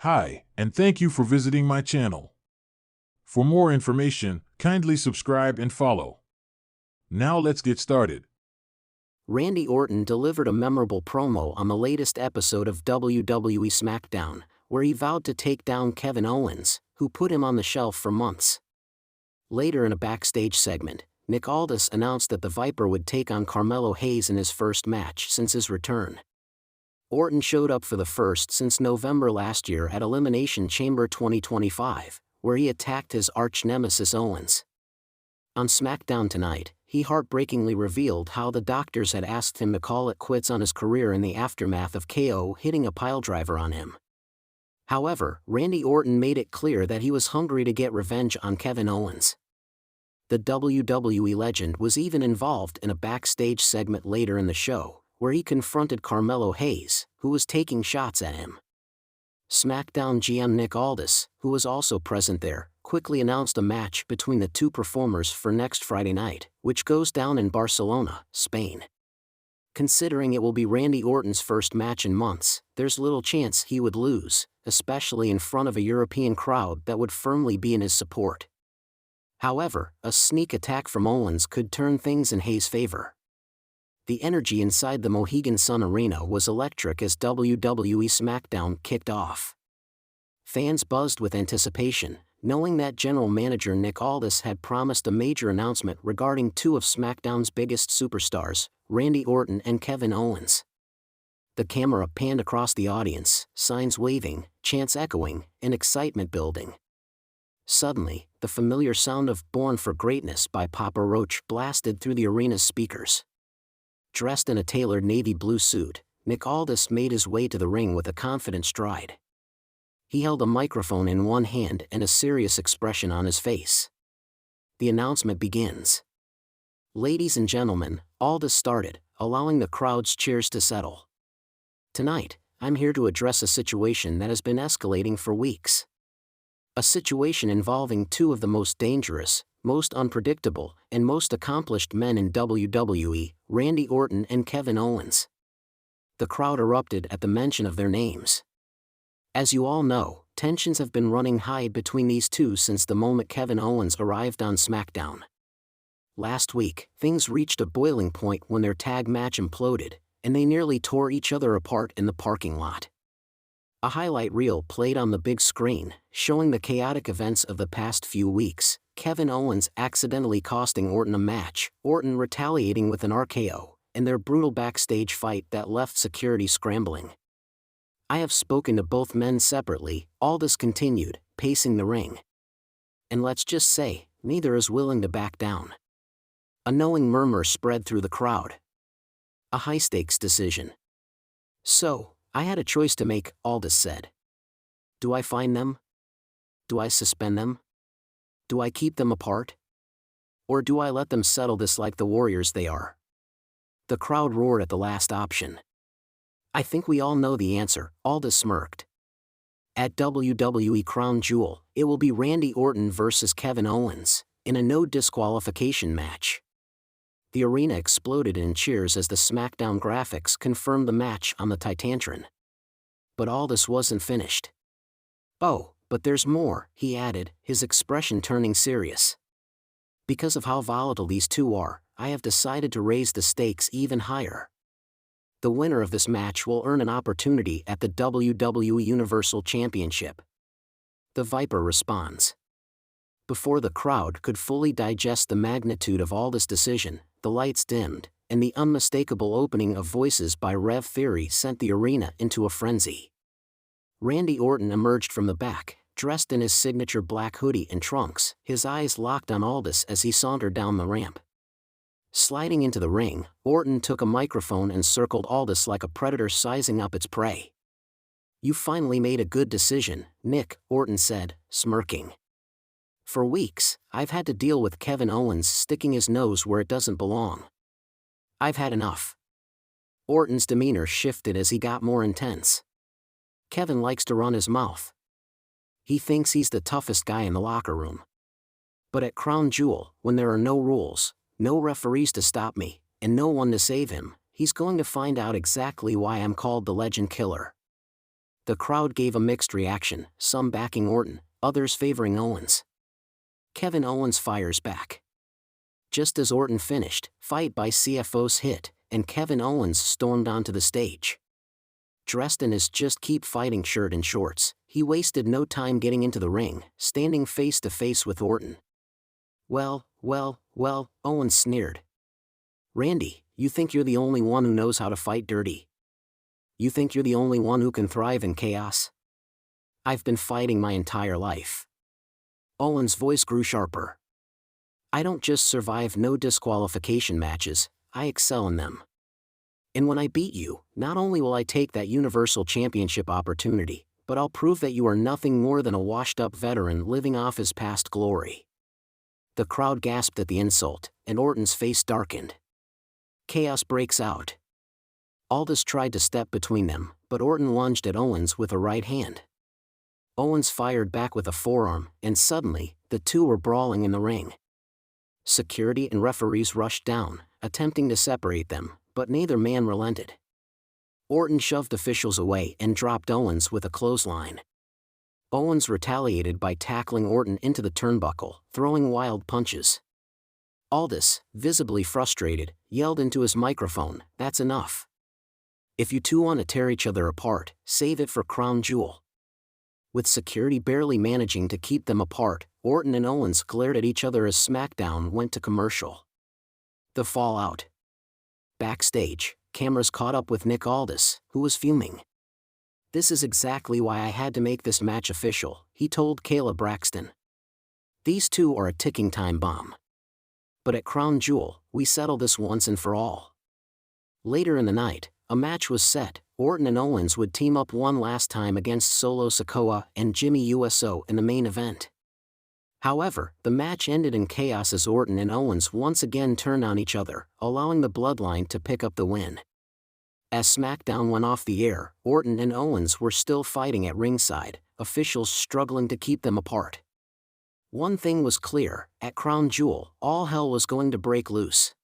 Hi, and thank you for visiting my channel. For more information, kindly subscribe and follow. Now let's get started. Randy Orton delivered a memorable promo on the latest episode of WWE SmackDown, where he vowed to take down Kevin Owens, who put him on the shelf for months. Later in a backstage segment, Aldis announced that the Viper would take on Carmelo Hayes in his first match since his return. Orton showed up for the first since November last year at Elimination Chamber 2025, where he attacked his arch-nemesis Owens. On SmackDown tonight, he heartbreakingly revealed how the doctors had asked him to call it quits on his career in the aftermath of KO hitting a piledriver on him. However, Randy Orton made it clear that he was hungry to get revenge on Kevin Owens. The WWE legend was even involved in a backstage segment later in the show, where he confronted Carmelo Hayes, who was taking shots at him. SmackDown GM Aldis, who was also present there, quickly announced a match between the two performers for next Friday night, which goes down in Barcelona, Spain. Considering it will be Randy Orton's first match in months, there's little chance he would lose, especially in front of a European crowd that would firmly be in his support. However, a sneak attack from Owens could turn things in Hayes' favor. The energy inside the Mohegan Sun Arena was electric as WWE SmackDown kicked off. Fans buzzed with anticipation, knowing that General Manager Aldis had promised a major announcement regarding two of SmackDown's biggest superstars, Randy Orton and Kevin Owens. The camera panned across the audience, signs waving, chants echoing, and excitement building. Suddenly, the familiar sound of "Born for Greatness" by Papa Roach blasted through the arena's speakers. Dressed in a tailored navy blue suit, Aldis made his way to the ring with a confident stride. He held a microphone in one hand and a serious expression on his face. The announcement begins. Ladies and gentlemen, Aldis started, allowing the crowd's cheers to settle. Tonight, I'm here to address a situation that has been escalating for weeks. A situation involving two of the most dangerous, most unpredictable, and most accomplished men in WWE, Randy Orton and Kevin Owens. The crowd erupted at the mention of their names. As you all know, tensions have been running high between these two since the moment Kevin Owens arrived on SmackDown. Last week, things reached a boiling point when their tag match imploded, and they nearly tore each other apart in the parking lot. A highlight reel played on the big screen, showing the chaotic events of the past few weeks, Kevin Owens accidentally costing Orton a match, Orton retaliating with an RKO, and their brutal backstage fight that left security scrambling. I have spoken to both men separately, Aldis continued, pacing the ring. And let's just say, neither is willing to back down. A knowing murmur spread through the crowd. A high-stakes decision. So, I had a choice to make, Aldis said. Do I fine them? Do I suspend them? Do I keep them apart? Or do I let them settle this like the warriors they are? The crowd roared at the last option. I think we all know the answer, Aldis smirked. At WWE Crown Jewel, it will be Randy Orton versus Kevin Owens, in a no disqualification match. The arena exploded in cheers as the SmackDown graphics confirmed the match on the Titantron. But Aldis wasn't finished. Oh, but there's more, he added, his expression turning serious. Because of how volatile these two are, I have decided to raise the stakes even higher. The winner of this match will earn an opportunity at the WWE Universal Championship. The Viper responds. Before the crowd could fully digest the magnitude of Aldis' decision, the lights dimmed, and the unmistakable opening of voices by Rev Theory sent the arena into a frenzy. Randy Orton emerged from the back, dressed in his signature black hoodie and trunks, his eyes locked on Aldis as he sauntered down the ramp. Sliding into the ring, Orton took a microphone and circled Aldis like a predator sizing up its prey. You finally made a good decision, Orton said, smirking. For weeks, I've had to deal with Kevin Owens sticking his nose where it doesn't belong. I've had enough. Orton's demeanor shifted as he got more intense. Kevin likes to run his mouth. He thinks he's the toughest guy in the locker room. But at Crown Jewel, when there are no rules, no referees to stop me, and no one to save him, he's going to find out exactly why I'm called the Legend Killer. The crowd gave a mixed reaction, some backing Orton, others favoring Owens. Kevin Owens fires back. Just as Orton finished, fight by CFO's hit, and Kevin Owens stormed onto the stage. Dressed in his Just Keep Fighting shirt and shorts, he wasted no time getting into the ring, standing face to face with Orton. Well, Owens sneered. Randy, you think you're the only one who knows how to fight dirty? You think you're the only one who can thrive in chaos? I've been fighting my entire life. Owens' voice grew sharper. I don't just survive no disqualification matches, I excel in them. And when I beat you, not only will I take that Universal Championship opportunity, but I'll prove that you are nothing more than a washed-up veteran living off his past glory. The crowd gasped at the insult, and Orton's face darkened. Chaos breaks out. Aldis tried to step between them, but Orton lunged at Owens with a right hand. Owens fired back with a forearm, and suddenly, the two were brawling in the ring. Security and referees rushed down, attempting to separate them, but neither man relented. Orton shoved officials away and dropped Owens with a clothesline. Owens retaliated by tackling Orton into the turnbuckle, throwing wild punches. Aldis, visibly frustrated, yelled into his microphone, "That's enough. If you two want to tear each other apart, save it for Crown Jewel." With security barely managing to keep them apart, Orton and Owens glared at each other as SmackDown went to commercial. The fallout. Backstage, cameras caught up with Nick Aldis, who was fuming. "This is exactly why I had to make this match official," he told Kayla Braxton. "These two are a ticking time bomb. But at Crown Jewel, we settle this once and for all." Later in the night, a match was set. Orton and Owens would team up one last time against Solo Sikoa and Jimmy Uso in the main event. However, the match ended in chaos as Orton and Owens once again turned on each other, allowing the Bloodline to pick up the win. As SmackDown went off the air, Orton and Owens were still fighting at ringside, officials struggling to keep them apart. One thing was clear, at Crown Jewel, all hell was going to break loose.